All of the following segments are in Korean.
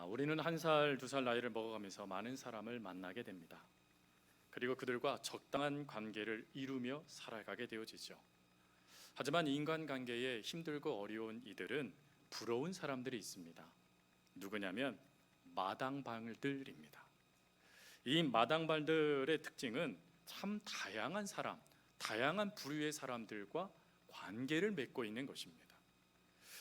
우리는 1살, 2살 나이를 먹어가면서 많은 사람을 만나게 됩니다. 그리고 그들과 적당한 관계를 이루며 살아가게 되어지죠. 하지만 인간관계에 힘들고 어려운 이들은 부러운 사람들이 있습니다. 누구냐면 마당발들입니다. 이 마당발들의 특징은 참 다양한 사람, 다양한 부류의 사람들과 관계를 맺고 있는 것입니다.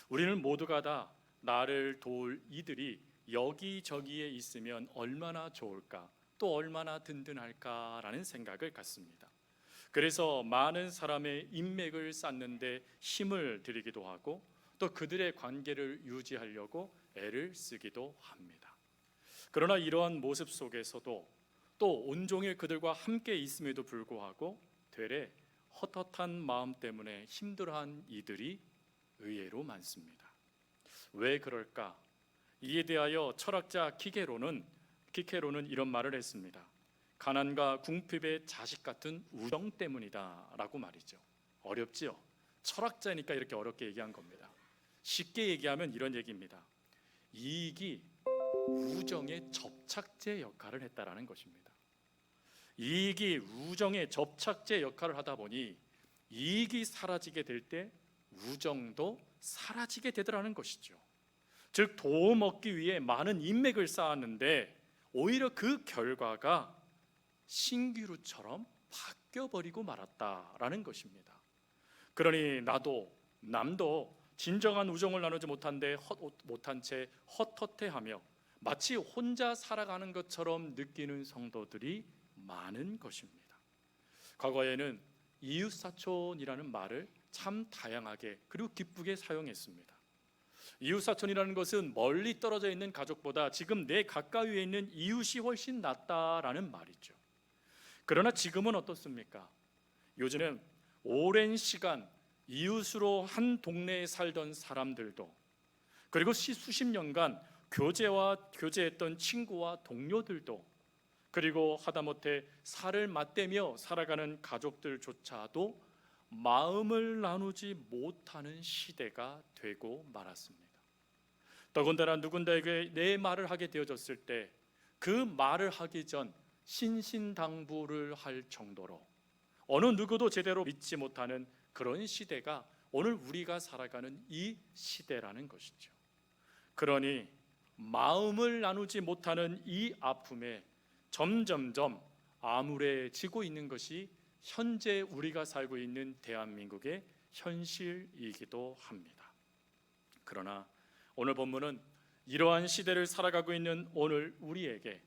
우리는 모두가 다 나를 도울 이들이 여기저기에 있으면 얼마나 좋을까, 또 얼마나 든든할까라는 생각을 갖습니다. 그래서 많은 사람의 인맥을 쌓는데 힘을 들이기도 하고 또 그들의 관계를 유지하려고 애를 쓰기도 합니다. 그러나 이러한 모습 속에서도 또 온종일 그들과 함께 있음에도 불구하고 되레 헛헛한 마음 때문에 힘들어한 이들이 의외로 많습니다. 왜 그럴까? 이에 대하여 철학자 키케로는 이런 말을 했습니다. 가난과 궁핍의 자식 같은 우정 때문이다 라고 말이죠. 어렵지요? 철학자니까 이렇게 어렵게 얘기한 겁니다. 쉽게 얘기하면 이런 얘기입니다. 이익이 우정의 접착제 역할을 했다라는 것입니다. 이익이 우정의 접착제 역할을 하다 보니 이익이 사라지게 될 때 우정도 사라지게 되더라는 것이죠. 즉 도움 얻기 위해 많은 인맥을 쌓았는데 오히려 그 결과가 신기루처럼 바뀌어버리고 말았다라는 것입니다. 그러니 나도 남도 진정한 우정을 나누지 못한 채 헛헛해하며 마치 혼자 살아가는 것처럼 느끼는 성도들이 많은 것입니다. 과거에는 이웃사촌이라는 말을 참 다양하게 그리고 기쁘게 사용했습니다. 이웃사촌이라는 것은 멀리 떨어져 있는 가족보다 지금 내 가까이에 있는 이웃이 훨씬 낫다라는 말이죠. 그러나 지금은 어떻습니까? 요즘은 오랜 시간 이웃으로 한 동네에 살던 사람들도 그리고 수십 년간 교제했던 친구와 동료들도 그리고 하다못해 살을 맞대며 살아가는 가족들조차도 마음을 나누지 못하는 시대가 되고 말았습니다. 더군다나 누군가에게 내 말을 하게 되어졌을 때 그 말을 하기 전 신신당부를 할 정도로 어느 누구도 제대로 믿지 못하는 그런 시대가 오늘 우리가 살아가는 이 시대라는 것이죠. 그러니 마음을 나누지 못하는 이 아픔에 점점점 암울해지고 있는 것이 현재 우리가 살고 있는 대한민국의 현실이기도 합니다. 그러나 오늘 본문은 이러한 시대를 살아가고 있는 오늘 우리에게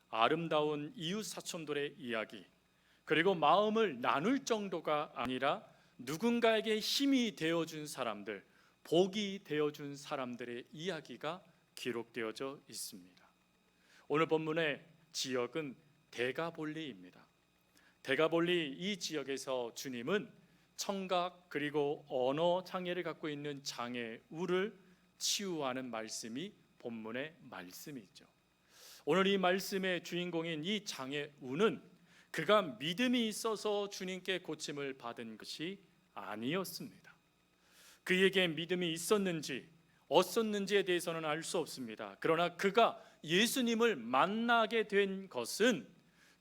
아름다운 이웃 사촌들의 이야기, 그리고 마음을 나눌 정도가 아니라 누군가에게 힘이 되어준 사람들, 복이 되어준 사람들의 이야기가 기록되어져 있습니다. 오늘 본문의 지역은 데가볼리입니다. 데가볼리 이 지역에서 주님은 청각 그리고 언어 장애를 갖고 있는 장애 우를 치유하는 말씀이 본문의 말씀이죠. 오늘 이 말씀의 주인공인 이 장애 우는 그가 믿음이 있어서 주님께 고침을 받은 것이 아니었습니다. 그에게 믿음이 있었는지 없었는지에 대해서는 알 수 없습니다. 그러나 그가 예수님을 만나게 된 것은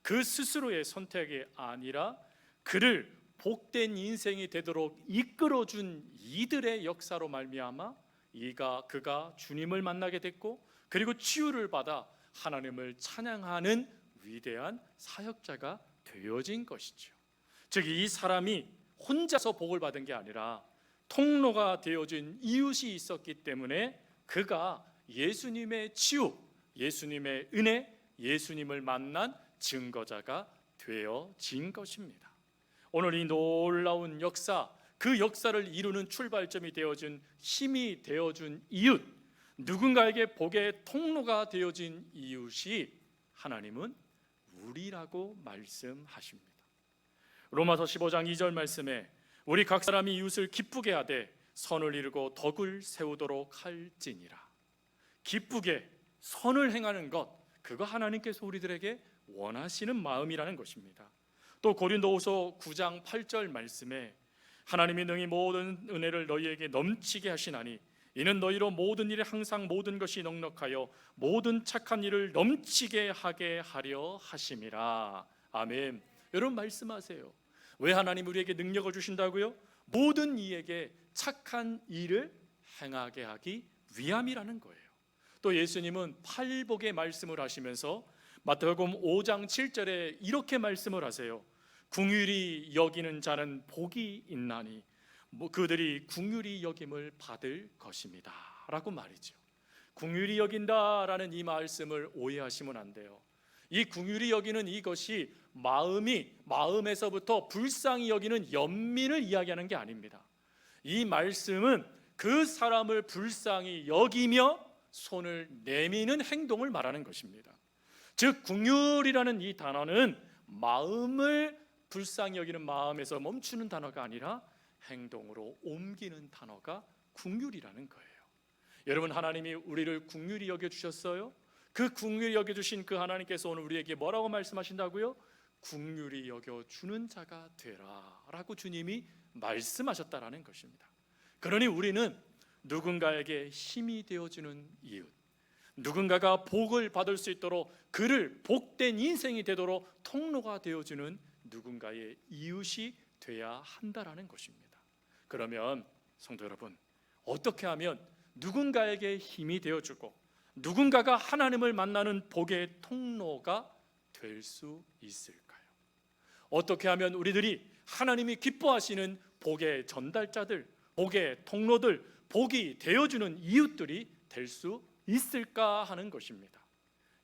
그 스스로의 선택이 아니라 그를 복된 인생이 되도록 이끌어준 이들의 역사로 말미암아 그가 주님을 만나게 됐고 그리고 치유를 받아 하나님을 찬양하는 위대한 사역자가 되어진 것이죠. 즉 이 사람이 혼자서 복을 받은 게 아니라 통로가 되어진 이웃이 있었기 때문에 그가 예수님의 치유, 예수님의 은혜, 예수님을 만난 증거자가 되어진 것입니다. 오늘 이 놀라운 역사, 그 역사를 이루는 출발점이 되어준 힘이 되어준 이웃, 누군가에게 복의 통로가 되어진 이웃이 하나님은 우리라고 말씀하십니다. 로마서 15장 2절 말씀에 우리 각 사람이 이웃을 기쁘게 하되 선을 이루고 덕을 세우도록 할지니라. 기쁘게 선을 행하는 것, 그거 하나님께서 우리들에게 원하시는 마음이라는 것입니다. 또 고린도후서 9장 8절 말씀에 하나님이 능히 모든 은혜를 너희에게 넘치게 하시나니 이는 너희로 모든 일에 항상 모든 것이 넉넉하여 모든 착한 일을 넘치게 하게 하려 하심이라. 아멘. 여러분 말씀하세요. 왜 하나님 우리에게 능력을 주신다고요? 모든 이에게 착한 일을 행하게 하기 위함이라는 거예요. 또 예수님은 팔복의 말씀을 하시면서 마태복음 5장 7절에 이렇게 말씀을 하세요. 긍휼히 여기는 자는 복이 있나니 그들이 긍휼히 여김을 받을 것입니다 라고 말이죠. 긍휼히 여긴다라는 이 말씀을 오해하시면 안 돼요. 이 긍휼히 여기는 이것이 마음에서부터 불쌍히 여기는 연민을 이야기하는 게 아닙니다. 이 말씀은 그 사람을 불쌍히 여기며 손을 내미는 행동을 말하는 것입니다. 즉 긍휼이라는 이 단어는 마음을 불쌍히 여기는 마음에서 멈추는 단어가 아니라 행동으로 옮기는 단어가 긍휼이라는 거예요. 여러분, 하나님이 우리를 긍휼히 여겨주셨어요. 그 긍휼히 여겨주신 그 하나님께서 오늘 우리에게 뭐라고 말씀하신다고요? 긍휼히 여겨주는 자가 되라 라고 주님이 말씀하셨다라는 것입니다. 그러니 우리는 누군가에게 힘이 되어주는 이웃, 누군가가 복을 받을 수 있도록 그를 복된 인생이 되도록 통로가 되어주는 누군가의 이웃이 돼야 한다라는 것입니다. 그러면 성도 여러분, 어떻게 하면 누군가에게 힘이 되어주고 누군가가 하나님을 만나는 복의 통로가 될 수 있을까요? 어떻게 하면 우리들이 하나님이 기뻐하시는 복의 전달자들, 복의 통로들, 복이 되어주는 이웃들이 될 수 있을까 하는 것입니다.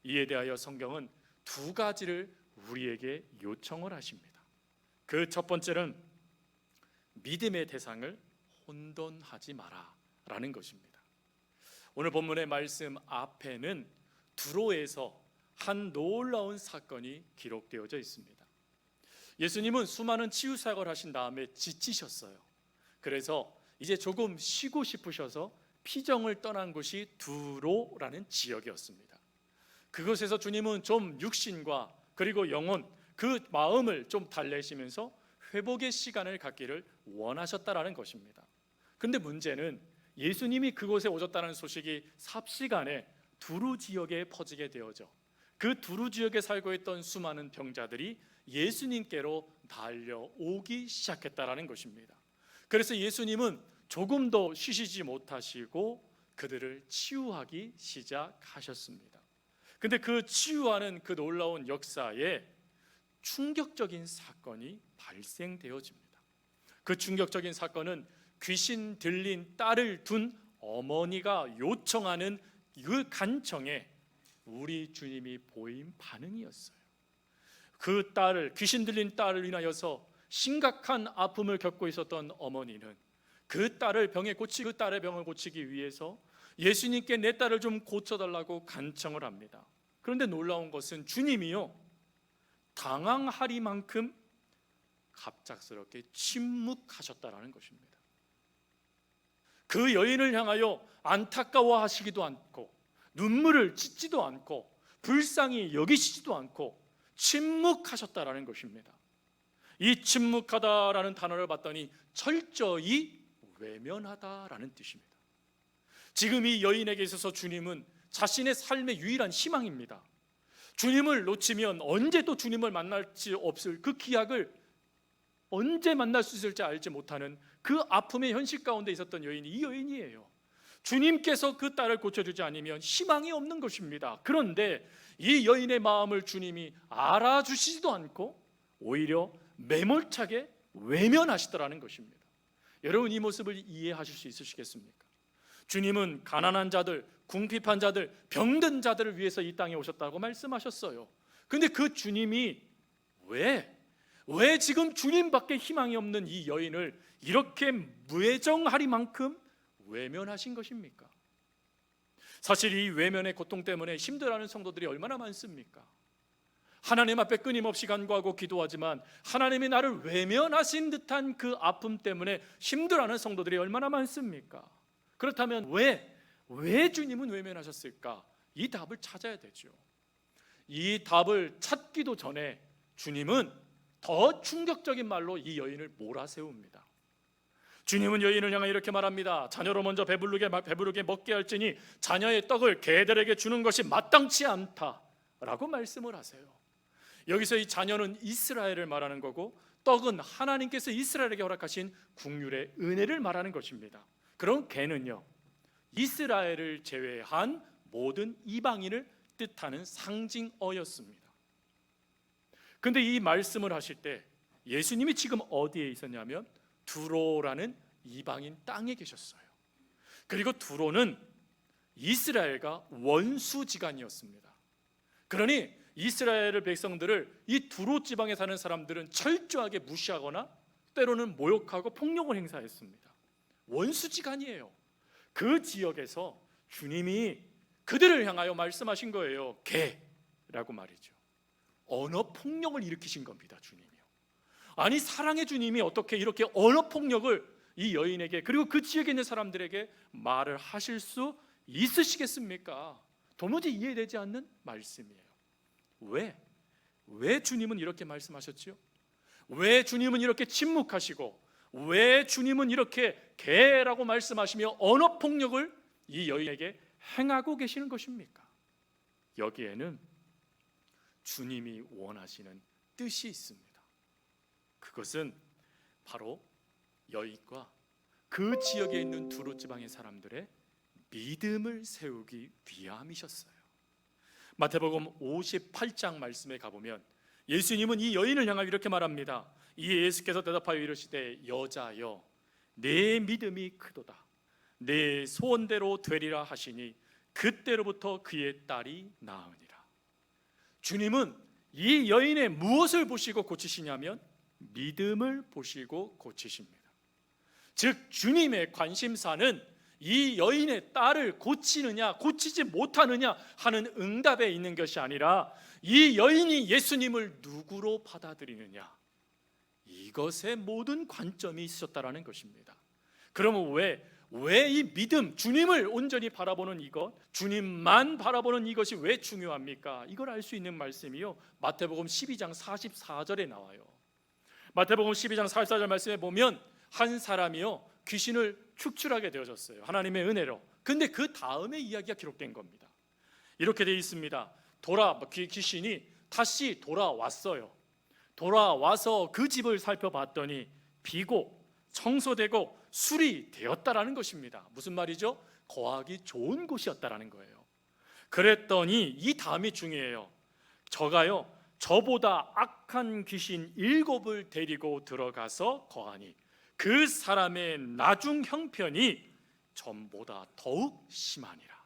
이에 대하여 성경은 두 가지를 우리에게 요청을 하십니다. 그 첫 번째는 믿음의 대상을 혼돈하지 마라 라는 것입니다. 오늘 본문의 말씀 앞에는 두로에서 한 놀라운 사건이 기록되어져 있습니다. 예수님은 수많은 치유 사역을 하신 다음에 지치셨어요. 그래서 이제 조금 쉬고 싶으셔서 피정을 떠난 곳이 두로라는 지역이었습니다. 그곳에서 주님은 좀 육신과 그리고 영혼, 그 마음을 좀 달래시면서 회복의 시간을 갖기를 원하셨다라는 것입니다. 그런데 문제는 예수님이 그곳에 오셨다는 소식이 삽시간에 두루 지역에 퍼지게 되어져 그 두루 지역에 살고 있던 수많은 병자들이 예수님께로 달려오기 시작했다라는 것입니다. 그래서 예수님은 조금 더 쉬시지 못하시고 그들을 치유하기 시작하셨습니다. 근데 그 치유하는 그 놀라운 역사에 충격적인 사건이 발생되어집니다. 그 충격적인 사건은 귀신 들린 딸을 둔 어머니가 요청하는 그 간청에 우리 주님이 보인 반응이었어요. 그 딸을, 귀신 들린 딸을 인하여서 심각한 아픔을 겪고 있었던 어머니는 그 딸의 병을 고치기 위해서 예수님께 내 딸을 좀 고쳐달라고 간청을 합니다. 그런데 놀라운 것은 주님이요, 당황하리만큼 갑작스럽게 침묵하셨다라는 것입니다. 그 여인을 향하여 안타까워하시기도 않고 눈물을 짓지도 않고 불쌍히 여기시지도 않고 침묵하셨다라는 것입니다. 이 침묵하다라는 단어를 봤더니 철저히 외면하다라는 뜻입니다. 지금 이 여인에게 있어서 주님은 자신의 삶의 유일한 희망입니다. 주님을 놓치면 언제 또 주님을 만날지 없을 그 기약을 언제 만날 수 있을지 알지 못하는 그 아픔의 현실 가운데 있었던 여인이 이 여인이에요. 주님께서 그 딸을 고쳐주지 않으면 희망이 없는 것입니다. 그런데 이 여인의 마음을 주님이 알아주시지도 않고 오히려 매몰차게 외면하시더라는 것입니다. 여러분, 이 모습을 이해하실 수 있으시겠습니까? 주님은 가난한 자들, 궁핍한 자들, 병든 자들을 위해서 이 땅에 오셨다고 말씀하셨어요. 그런데 그 주님이 왜 지금 주님밖에 희망이 없는 이 여인을 이렇게 무애정하리만큼 외면하신 것입니까? 사실 이 외면의 고통 때문에 힘들어하는 성도들이 얼마나 많습니까? 하나님 앞에 끊임없이 간구하고 기도하지만 하나님이 나를 외면하신 듯한 그 아픔 때문에 힘들어하는 성도들이 얼마나 많습니까? 그렇다면 왜 주님은 외면하셨을까? 이 답을 찾아야 되죠. 이 답을 찾기도 전에 주님은 더 충격적인 말로 이 여인을 몰아세웁니다. 주님은 여인을 향해 이렇게 말합니다. 자녀로 먼저 배부르게 먹게 할지니 자녀의 떡을 개들에게 주는 것이 마땅치 않다라고 말씀을 하세요. 여기서 이 자녀는 이스라엘을 말하는 거고, 떡은 하나님께서 이스라엘에게 허락하신 국률의 은혜를 말하는 것입니다. 그럼 개는요, 이스라엘을 제외한 모든 이방인을 뜻하는 상징어였습니다. 근데 이 말씀을 하실 때 예수님이 지금 어디에 있었냐면 두로라는 이방인 땅에 계셨어요. 그리고 두로는 이스라엘과 원수지간이었습니다. 그러니 이스라엘 백성들을 이 두로 지방에 사는 사람들은 철저하게 무시하거나 때로는 모욕하고 폭력을 행사했습니다. 원수지간이에요. 그 지역에서 주님이 그들을 향하여 말씀하신 거예요. 개라고 말이죠. 언어 폭력을 일으키신 겁니다. 주님이요. 아니, 사랑의 주님이 어떻게 이렇게 언어 폭력을 이 여인에게, 그리고 그 지역에 있는 사람들에게 말을 하실 수 있으시겠습니까? 도무지 이해되지 않는 말씀이에요. 왜 주님은 이렇게 말씀하셨죠? 왜 주님은 이렇게 침묵하시고, 왜 주님은 이렇게 개라고 말씀하시며 언어 폭력을 이 여인에게 행하고 계시는 것입니까? 여기에는 주님이 원하시는 뜻이 있습니다. 그것은 바로 여인과 그 지역에 있는 두로 지방의 사람들의 믿음을 세우기 위함이셨어요. 마태복음 58장 말씀에 가보면 예수님은 이 여인을 향하여 이렇게 말합니다. 이에 예수께서 대답하여 이르시되 여자여 내 믿음이 크도다. 내 소원대로 되리라 하시니 그때로부터 그의 딸이 나으니라. 주님은 이 여인의 무엇을 보시고 고치시냐면 믿음을 보시고 고치십니다. 즉 주님의 관심사는 이 여인의 딸을 고치느냐 고치지 못하느냐 하는 응답에 있는 것이 아니라 이 여인이 예수님을 누구로 받아들이느냐, 이것에 모든 관점이 있었다라는 것입니다. 그러면 왜 이 믿음, 주님을 온전히 바라보는 이것, 주님만 바라보는 이것이 왜 중요합니까? 이걸 알 수 있는 말씀이요, 마태복음 12장 44절에 나와요. 마태복음 12장 44절 말씀에 보면 한 사람이요 귀신을 축출하게 되어졌어요. 하나님의 은혜로. 근데 그 다음에 이야기가 기록된 겁니다. 이렇게 되어 있습니다. 귀신이 다시 돌아왔어요. 돌아와서 그 집을 살펴봤더니 비고 청소되고 수리되었다라는 것입니다. 무슨 말이죠? 거하기 좋은 곳이었다라는 거예요. 그랬더니 이 다음이 중요해요. 저보다 악한 귀신 7을 데리고 들어가서 거하니 그 사람의 나중 형편이 전보다 더욱 심하니라.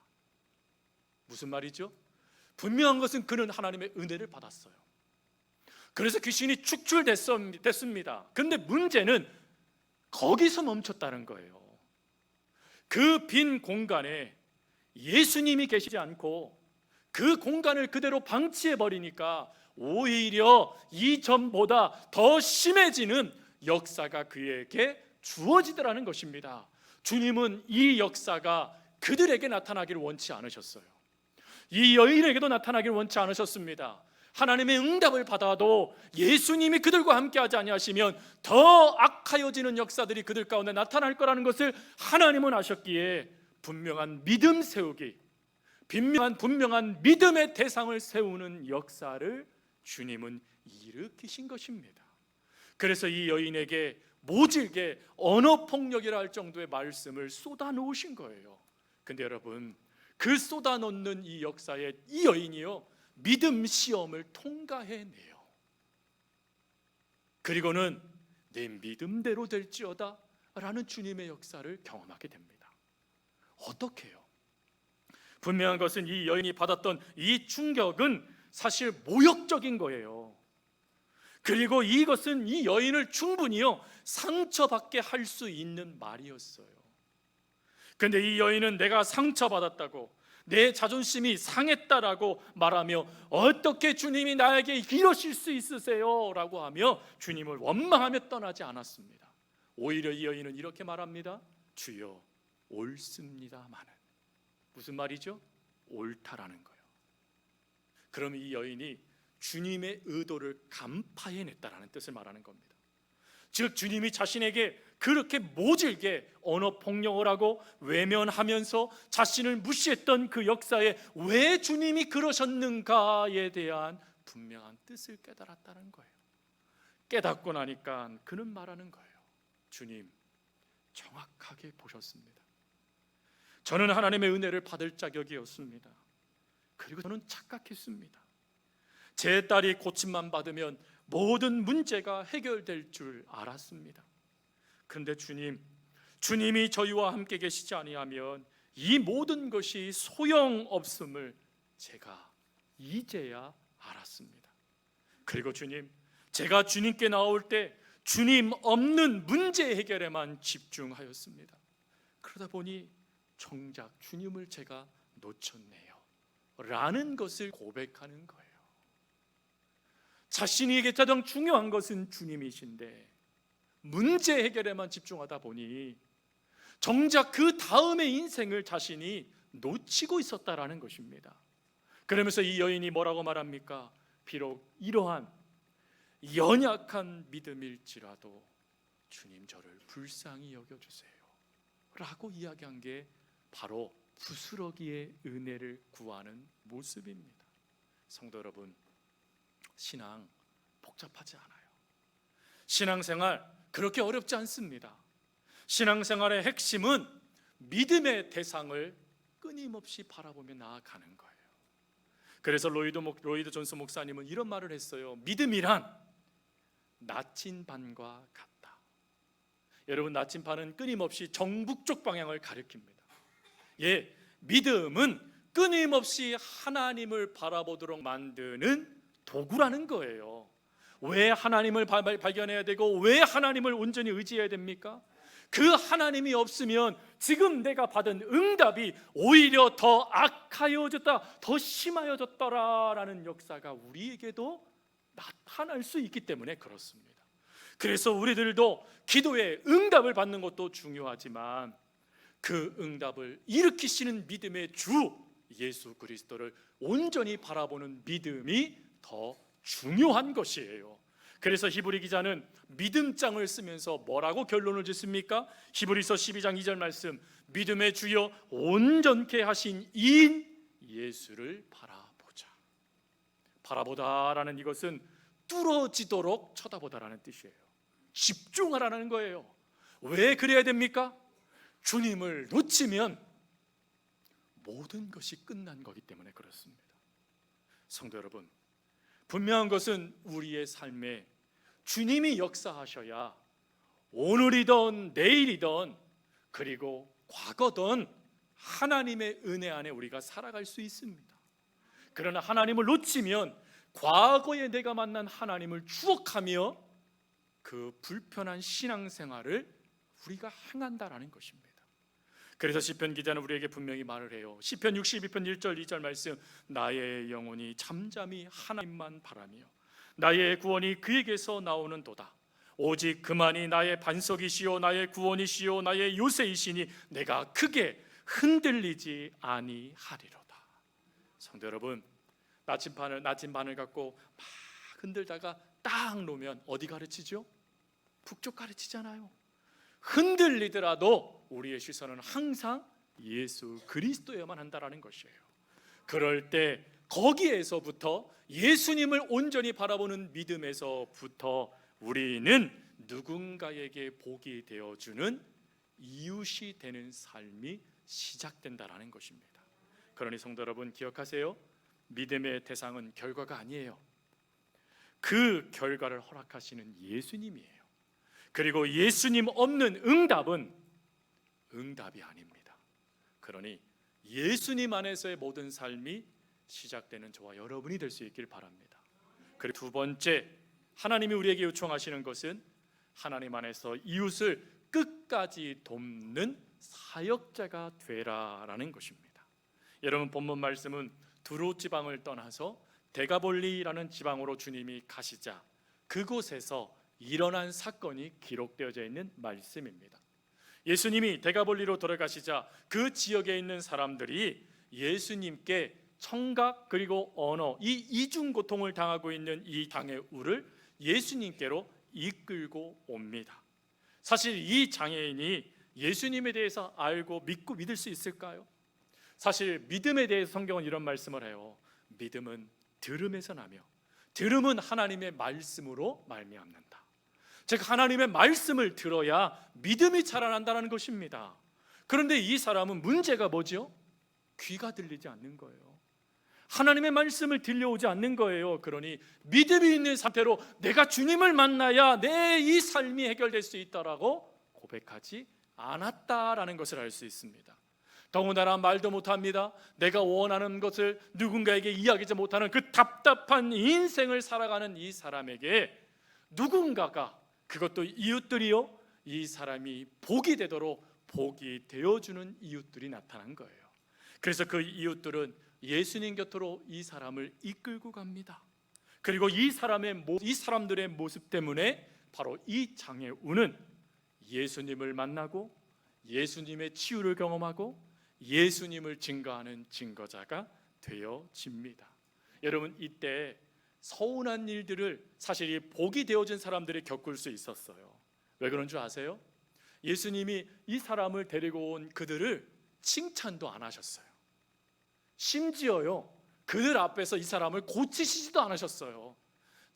무슨 말이죠? 분명한 것은 그는 하나님의 은혜를 받았어요. 그래서 귀신이 축출됐습니다. 근데 문제는 거기서 멈췄다는 거예요. 그 빈 공간에 예수님이 계시지 않고 그 공간을 그대로 방치해 버리니까 오히려 이전보다 더 심해지는 역사가 그에게 주어지더라는 것입니다. 주님은 이 역사가 그들에게 나타나기를 원치 않으셨어요. 이 여인에게도 나타나기를 원치 않으셨습니다. 하나님의 응답을 받아도 예수님이 그들과 함께하지 아니하시면 더 악하여지는 역사들이 그들 가운데 나타날 거라는 것을 하나님은 아셨기에 분명한 믿음 세우기, 분명한 믿음의 대상을 세우는 역사를 주님은 일으키신 것입니다. 그래서 이 여인에게 모질게 언어폭력이라 할 정도의 말씀을 쏟아놓으신 거예요. 근데 여러분, 그 쏟아놓는 이 역사에 이 여인이요 믿음 시험을 통과해내요. 그리고는 내 믿음대로 될지어다 라는 주님의 역사를 경험하게 됩니다. 어떻게 해요? 분명한 것은 이 여인이 받았던 이 충격은 사실 모욕적인 거예요. 그리고 이것은 이 여인을 충분히요 상처받게 할 수 있는 말이었어요. 근데 이 여인은 내가 상처받았다고, 내 자존심이 상했다라고 말하며 어떻게 주님이 나에게 이러실 수 있으세요? 라고 하며 주님을 원망하며 떠나지 않았습니다. 오히려 이 여인은 이렇게 말합니다. 주여 옳습니다마는. 무슨 말이죠? 옳다라는 거예요. 그럼 이 여인이 주님의 의도를 간파해냈다라는 뜻을 말하는 겁니다. 즉 주님이 자신에게 그렇게 모질게 언어 폭력을 하고 외면하면서 자신을 무시했던 그 역사에 왜 주님이 그러셨는가에 대한 분명한 뜻을 깨달았다는 거예요. 깨닫고 나니까 그는 말하는 거예요. 주님, 정확하게 보셨습니다. 저는 하나님의 은혜를 받을 자격이었습니다. 그리고 저는 착각했습니다. 제 딸이 고침만 받으면 모든 문제가 해결될 줄 알았습니다. 그런데 주님이 저희와 함께 계시지 아니하면 이 모든 것이 소용없음을 제가 이제야 알았습니다. 그리고 주님, 제가 주님께 나올 때 주님 없는 문제 해결에만 집중하였습니다. 그러다 보니 정작 주님을 제가 놓쳤네요 라는 것을 고백하는 거예요. 자신에게 가장 중요한 것은 주님이신데 문제 해결에만 집중하다 보니 정작 그 다음의 인생을 자신이 놓치고 있었다라는 것입니다. 그러면서 이 여인이 뭐라고 말합니까? 비록 이러한 연약한 믿음일지라도 주님 저를 불쌍히 여겨주세요 라고 이야기한 게 바로 부스러기의 은혜를 구하는 모습입니다. 성도 여러분, 신앙 복잡하지 않아요. 신앙생활 그렇게 어렵지 않습니다. 신앙생활의 핵심은 믿음의 대상을 끊임없이 바라보며 나아가는 거예요. 그래서 로이드 존스 목사님은 이런 말을 했어요. 믿음이란 나침반과 같다. 여러분, 나침반은 끊임없이 정북쪽 방향을 가리킵니다. 예, 믿음은 끊임없이 하나님을 바라보도록 만드는 도구라는 거예요. 왜 하나님을 발견해야 되고 왜 하나님을 온전히 의지해야 됩니까? 그 하나님이 없으면 지금 내가 받은 응답이 오히려 더 악하여졌다, 더 심하여졌더라라는 역사가 우리에게도 나타날 수 있기 때문에 그렇습니다. 그래서 우리들도 기도에 응답을 받는 것도 중요하지만 그 응답을 일으키시는 믿음의 주 예수 그리스도를 온전히 바라보는 믿음이 더 중요한 것이에요. 그래서 히브리 기자는 믿음장을 쓰면서 뭐라고 결론을 짓습니까? 히브리서 12장 2절 말씀, 믿음의 주여 온전케 하신 이인 예수를 바라보자. 바라보다라는 이것은 뚫어지도록 쳐다보다라는 뜻이에요. 집중하라는 거예요. 왜 그래야 됩니까? 주님을 놓치면 모든 것이 끝난 거기 때문에 그렇습니다. 성도 여러분, 분명한 것은 우리의 삶에 주님이 역사하셔야 오늘이든 내일이든 그리고 과거든 하나님의 은혜 안에 우리가 살아갈 수 있습니다. 그러나 하나님을 놓치면 과거에 내가 만난 하나님을 추억하며 그 불편한 신앙생활을 우리가 행한다라는 것입니다. 그래서 시편 기자는 우리에게 분명히 말을 해요. 시편 62편 1절 2절 말씀, 나의 영혼이 잠잠히 하나님만 바라며 나의 구원이 그에게서 나오는 도다. 오직 그만이 나의 반석이시요 나의 구원이시요 나의 요새이시니 내가 크게 흔들리지 아니하리로다. 성도 여러분, 나침반을 갖고 막 흔들다가 딱 놓으면 어디 가르치죠? 북쪽 가르치잖아요. 흔들리더라도 우리의 시선은 항상 예수 그리스도에만 한다라는 것이에요. 그럴 때 거기에서부터 예수님을 온전히 바라보는 믿음에서부터 우리는 누군가에게 복이 되어주는 이웃이 되는 삶이 시작된다라는 것입니다. 그러니 성도 여러분 기억하세요. 믿음의 대상은 결과가 아니에요. 그 결과를 허락하시는 예수님이에요. 그리고 예수님 없는 응답은 응답이 아닙니다. 그러니 예수님 안에서의 모든 삶이 시작되는 저와 여러분이 될 수 있길 바랍니다. 그리고 두 번째, 하나님이 우리에게 요청하시는 것은 하나님 안에서 이웃을 끝까지 돕는 사역자가 되라라는 것입니다. 여러분, 본문 말씀은 두로 지방을 떠나서 데가볼리라는 지방으로 주님이 가시자 그곳에서 일어난 사건이 기록되어져 있는 말씀입니다. 예수님이 데가볼리로 돌아가시자 그 지역에 있는 사람들이 예수님께 청각 그리고 언어, 이 이중 고통을 당하고 있는 이 장애우를 예수님께로 이끌고 옵니다. 사실 이 장애인이 예수님에 대해서 알고 믿고 믿을 수 있을까요? 사실 믿음에 대해서 성경은 이런 말씀을 해요. 믿음은 들음에서 나며 들음은 하나님의 말씀으로 말미암는다. 즉 하나님의 말씀을 들어야 믿음이 자라난다는 것입니다. 그런데 이 사람은 문제가 뭐죠? 귀가 들리지 않는 거예요. 하나님의 말씀을 들려오지 않는 거예요. 그러니 믿음이 있는 상태로 내가 주님을 만나야 내 이 삶이 해결될 수 있다라고 고백하지 않았다라는 것을 알 수 있습니다. 더군다나 말도 못합니다. 내가 원하는 것을 누군가에게 이야기하지 못하는 그 답답한 인생을 살아가는 이 사람에게 누군가가, 그것도 이웃들이요, 이 사람이 복이 되도록 복이 되어주는 이웃들이 나타난 거예요. 그래서 그 이웃들은 예수님 곁으로 이 사람을 이끌고 갑니다. 그리고 이 사람들의 모습 때문에 바로 이 장애우는 예수님을 만나고 예수님의 치유를 경험하고 예수님을 증거하는 증거자가 되어집니다. 여러분, 이때 서운한 일들을 사실 이 복이 되어진 사람들이 겪을 수 있었어요. 왜 그런 줄 아세요? 예수님이 이 사람을 데리고 온 그들을 칭찬도 안 하셨어요. 심지어요, 그들 앞에서 이 사람을 고치시지도 않으셨어요.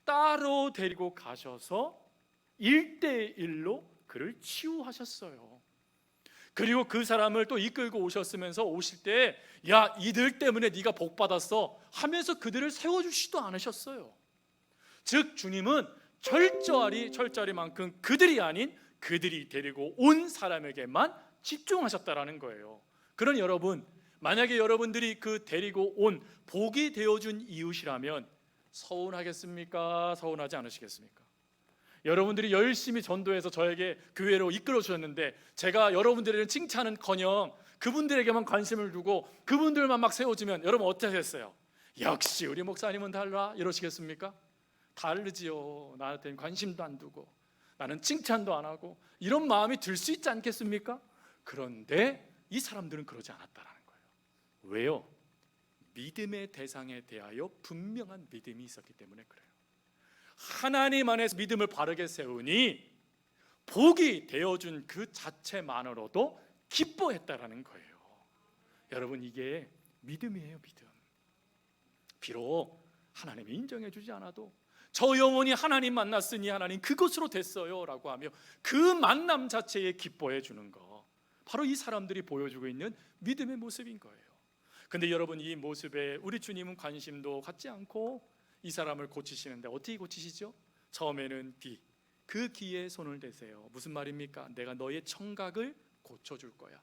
따로 데리고 가셔서 1대1로 그를 치유하셨어요. 그리고 그 사람을 또 이끌고 오셨으면서 오실 때 야, 이들 때문에 네가 복 받았어 하면서 그들을 세워주시지도 않으셨어요. 즉 주님은 철저하리만큼 그들이 아닌 그들이 데리고 온 사람에게만 집중하셨다라는 거예요. 그러니 여러분, 만약에 여러분들이 그 데리고 온 복이 되어준 이웃이라면 서운하겠습니까? 서운하지 않으시겠습니까? 여러분들이 열심히 전도해서 저에게 교회로 이끌어 주셨는데 제가 여러분들의 칭찬은커녕 그분들에게만 관심을 두고 그분들만 막 세워주면 여러분 어떠겠어요? 역시 우리 목사님은 달라 이러시겠습니까? 다르지요. 나한테는 관심도 안 두고 나는 칭찬도 안 하고 이런 마음이 들 수 있지 않겠습니까? 그런데 이 사람들은 그러지 않았다라는 거예요. 왜요? 믿음의 대상에 대하여 분명한 믿음이 있었기 때문에 그래요. 하나님 안에서 믿음을 바르게 세우니 복이 되어준 그 자체만으로도 기뻐했다라는 거예요. 여러분, 이게 믿음이에요. 믿음. 비록 하나님이 인정해 주지 않아도 저 영혼이 하나님 만났으니 하나님 그것으로 됐어요 라고 하며 그 만남 자체에 기뻐해 주는 거, 바로 이 사람들이 보여주고 있는 믿음의 모습인 거예요. 근데 여러분, 이 모습에 우리 주님은 관심도 갖지 않고 이 사람을 고치시는데 어떻게 고치시죠? 처음에는 그 귀에 손을 대세요. 무슨 말입니까? 내가 너의 청각을 고쳐줄 거야.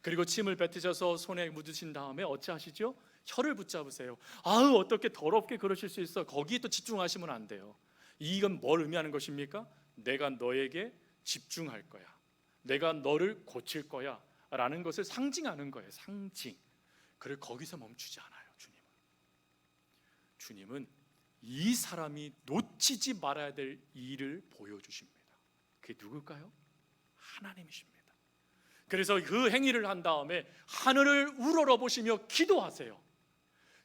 그리고 침을 뱉으셔서 손에 묻으신 다음에 어찌하시죠? 혀를 붙잡으세요. 아우, 어떻게 더럽게 그러실 수 있어. 거기에 또 집중하시면 안 돼요. 이건 뭘 의미하는 것입니까? 내가 너에게 집중할 거야, 내가 너를 고칠 거야 라는 것을 상징하는 거예요. 상징. 그리고 거기서 멈추지 않아요. 주님은 이 사람이 놓치지 말아야 될 일을 보여주십니다. 그게 누굴까요? 하나님이십니다. 그래서 그 행위를 한 다음에 하늘을 우러러보시며 기도하세요.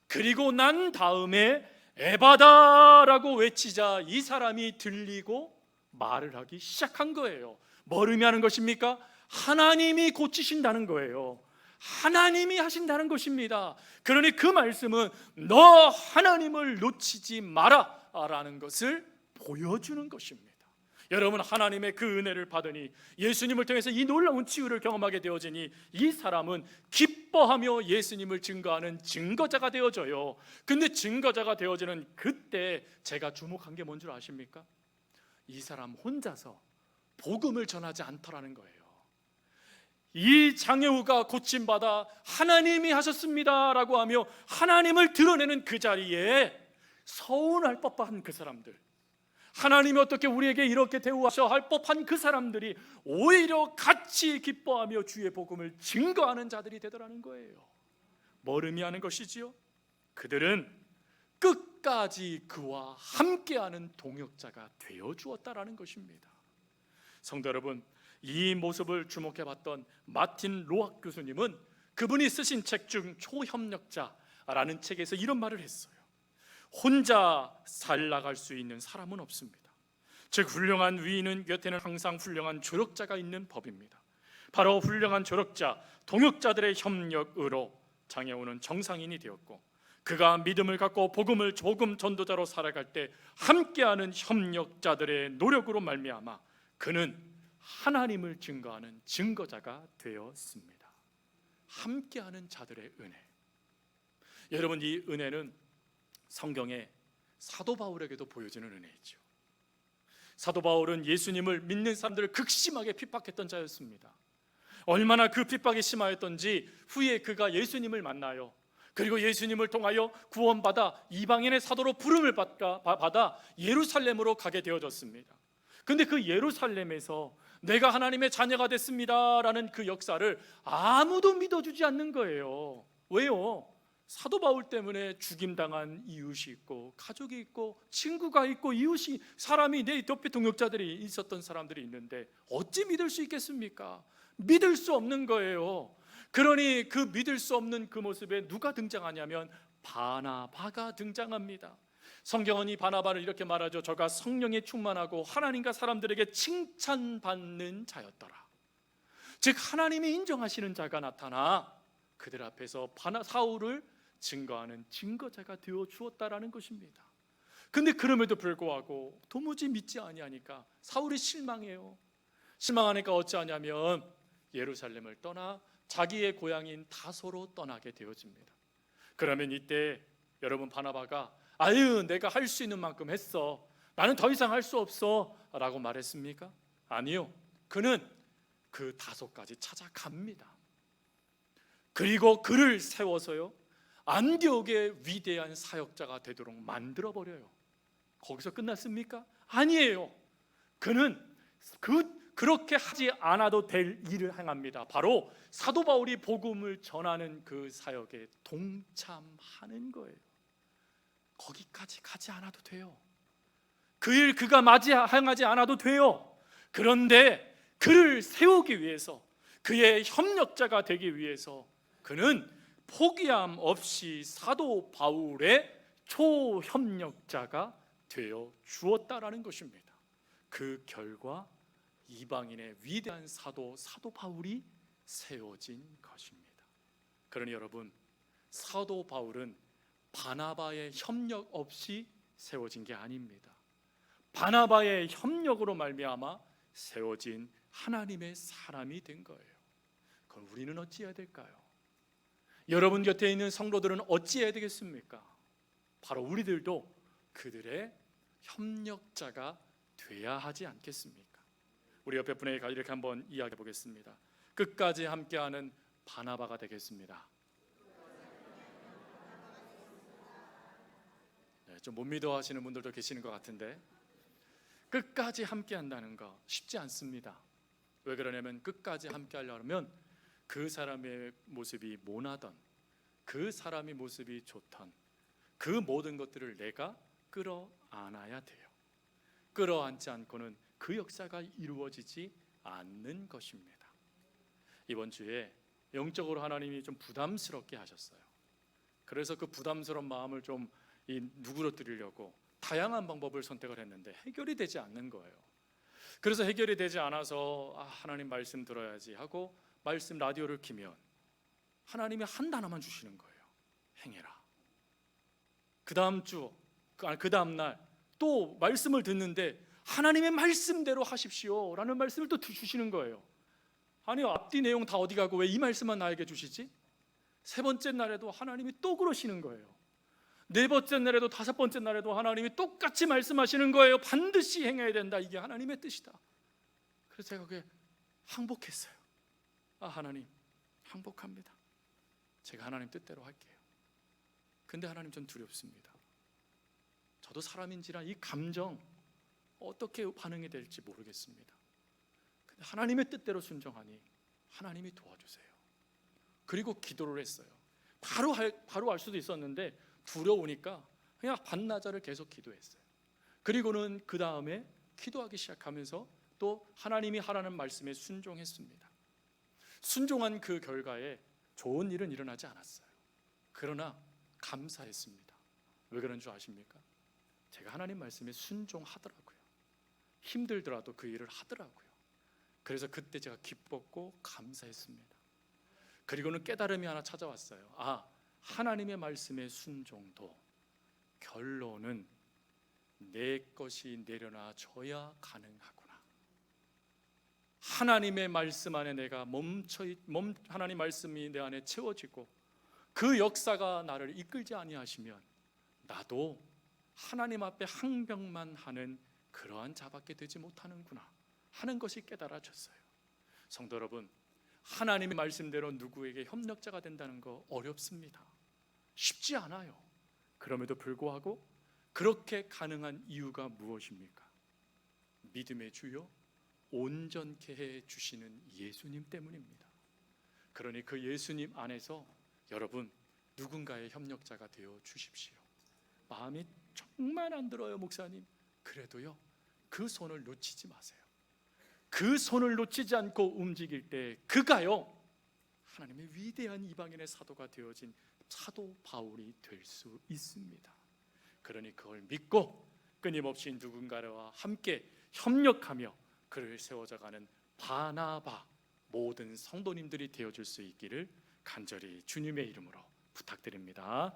그리고 난 다음에 에바다라고 외치자 이 사람이 들리고 말을 하기 시작한 거예요. 뭘 의미하는 것입니까? 하나님이 고치신다는 거예요. 하나님이 하신다는 것입니다. 그러니 그 말씀은 너 하나님을 놓치지 마라 라는 것을 보여주는 것입니다. 여러분, 하나님의 그 은혜를 받으니 예수님을 통해서 이 놀라운 치유를 경험하게 되어지니 이 사람은 기뻐하며 예수님을 증거하는 증거자가 되어져요. 근데 증거자가 되어지는 그때 제가 주목한 게 뭔 줄 아십니까? 이 사람 혼자서 복음을 전하지 않더라는 거예요. 이 장애우가 고침받아 하나님이 하셨습니다 라고 하며 하나님을 드러내는 그 자리에 서운할 법한 그 사람들, 하나님이 어떻게 우리에게 이렇게 대우하셔 할 법한 그 사람들이 오히려 같이 기뻐하며 주의 복음을 증거하는 자들이 되더라는 거예요. 뭘 의미하는 것이지요? 그들은 끝까지 그와 함께하는 동역자가 되어 주었다라는 것입니다. 성도 여러분, 이 모습을 주목해봤던 마틴 로악 교수님은 그분이 쓰신 책 중 초협력자라는 책에서 이런 말을 했어요. 혼자 살 나갈 수 있는 사람은 없습니다. 즉 훌륭한 위인은 곁에는 항상 훌륭한 조력자가 있는 법입니다. 바로 훌륭한 조력자, 동역자들의 협력으로 장애우는 정상인이 되었고, 그가 믿음을 갖고 복음을 조금 전도자로 살아갈 때 함께하는 협력자들의 노력으로 말미암아 그는 하나님을 증거하는 증거자가 되었습니다. 함께하는 자들의 은혜. 여러분, 이 은혜는 성경에 사도 바울에게도 보여지는 은혜이죠. 사도 바울은 예수님을 믿는 사람들을 극심하게 핍박했던 자였습니다. 얼마나 그 핍박이 심하였던지 후에 그가 예수님을 만나요. 그리고 예수님을 통하여 구원받아 이방인의 사도로 부름을 받아 예루살렘으로 가게 되어졌습니다. 근데 그 예루살렘에서 내가 하나님의 자녀가 됐습니다 라는 그 역사를 아무도 믿어주지 않는 거예요. 왜요? 사도 바울 때문에 죽임당한 이웃이 있고 가족이 있고 친구가 있고 이웃이 사람이 내 옆에 동역자들이 있었던 사람들이 있는데 어찌 믿을 수 있겠습니까? 믿을 수 없는 거예요. 그러니 그 믿을 수 없는 그 모습에 누가 등장하냐면 바나바가 등장합니다. 성경은 이 바나바를 이렇게 말하죠. 저가 성령에 충만하고 하나님과 사람들에게 칭찬받는 자였더라. 즉 하나님이 인정하시는 자가 나타나 그들 앞에서 사울을 증거하는 증거자가 되어 주었다라는 것입니다. 근데 그럼에도 불구하고 도무지 믿지 아니하니까 사울이 실망해요. 실망하니까 어찌하냐면 예루살렘을 떠나 자기의 고향인 다소로 떠나게 되어집니다. 그러면 이때 여러분 바나바가 아유 내가 할 수 있는 만큼 했어, 나는 더 이상 할 수 없어 라고 말했습니까? 아니요. 그는 그 다소까지 찾아갑니다. 그리고 그를 세워서요 안디옥의 위대한 사역자가 되도록 만들어버려요. 거기서 끝났습니까? 아니에요. 그는 그렇게 하지 않아도 될 일을 행합니다. 바로 사도 바울이 복음을 전하는 그 사역에 동참하는 거예요. 거기까지 가지 않아도 돼요. 그 일 그가 행하지 않아도 돼요. 그런데 그를 세우기 위해서, 그의 협력자가 되기 위해서 그는 포기함 없이 사도 바울의 초협력자가 되어 주었다라는 것입니다. 그 결과 이방인의 위대한 사도 바울이 세워진 것입니다. 그러니 여러분, 사도 바울은 바나바의 협력 없이 세워진 게 아닙니다. 바나바의 협력으로 말미암아 세워진 하나님의 사람이 된 거예요. 그럼 우리는 어찌해야 될까요? 여러분 곁에 있는 성도들은 어찌해야 되겠습니까? 바로 우리들도 그들의 협력자가 돼야 하지 않겠습니까? 우리 옆에 분에게 이렇게 한번 이야기해 보겠습니다. 끝까지 함께하는 바나바가 되겠습니다. 네, 좀 못 믿어 하시는 분들도 계시는 것 같은데, 끝까지 함께한다는 거 쉽지 않습니다. 왜 그러냐면 끝까지 함께하려면 그 사람의 모습이 모나던, 그 사람의 모습이 좋던 그 모든 것들을 내가 끌어안아야 돼요. 끌어안지 않고는 그 역사가 이루어지지 않는 것입니다. 이번 주에 영적으로 하나님이 좀 부담스럽게 하셨어요. 그래서 그 부담스러운 마음을 좀 누그러뜨리려고 다양한 방법을 선택을 했는데 해결이 되지 않는 거예요. 그래서 해결이 되지 않아서 하나님 말씀 들어야지 하고 말씀 라디오를 키면 하나님이 한 단어만 주시는 거예요. 행해라. 그 다음 주, 그 다음 날 또 말씀을 듣는데 하나님의 말씀대로 하십시오 라는 말씀을 또 주시는 거예요. 아니 앞뒤 내용 다 어디 가고 왜 이 말씀만 나에게 주시지? 세 번째 날에도 하나님이 또 그러시는 거예요. 네 번째 날에도 다섯 번째 날에도 하나님이 똑같이 말씀하시는 거예요. 반드시 행해야 된다. 이게 하나님의 뜻이다. 그래서 제가 그게 항복했어요. 하나님 항복합니다. 제가 하나님 뜻대로 할게요. 근데 하나님 전 두렵습니다. 저도 사람인지라 이 감정 어떻게 반응이 될지 모르겠습니다. 근데 하나님의 뜻대로 순종하니 하나님이 도와주세요. 그리고 기도를 했어요. 바로 할 수도 있었는데 두려우니까 그냥 반나절을 계속 기도했어요. 그리고는 그 다음에 기도하기 시작하면서 또 하나님이 하라는 말씀에 순종했습니다. 순종한 그 결과에 좋은 일은 일어나지 않았어요. 그러나 감사했습니다. 왜 그런 줄 아십니까? 제가 하나님 말씀에 순종하더라고요. 힘들더라도 그 일을 하더라고요. 그래서 그때 제가 기뻤고 감사했습니다. 그리고는 깨달음이 하나 찾아왔어요. 하나님의 말씀의 순종도 결론은 내 것이 내려놔져야 가능하구나. 하나님의 말씀 안에 내가 하나님 말씀이 내 안에 채워지고 그 역사가 나를 이끌지 아니하시면 나도 하나님 앞에 항변만 하는 그러한 자밖에 되지 못하는구나 하는 것이 깨달아졌어요. 성도 여러분, 하나님의 말씀대로 누구에게 협력자가 된다는 거 어렵습니다. 쉽지 않아요. 그럼에도 불구하고 그렇게 가능한 이유가 무엇입니까? 믿음의 주요 온전케 해 주시는 예수님 때문입니다. 그러니 그 예수님 안에서 여러분 누군가의 협력자가 되어 주십시오. 마음이 정말 안 들어요, 목사님. 그래도요, 그 손을 놓치지 마세요. 그 손을 놓치지 않고 움직일 때 그가요, 하나님의 위대한 이방인의 사도가 되어진 사도 바울이 될 수 있습니다. 그러니 그걸 믿고 끊임없이 누군가와 함께 협력하며 그를 세워져가는 바나바 모든 성도님들이 되어줄 수 있기를 간절히 주님의 이름으로 부탁드립니다.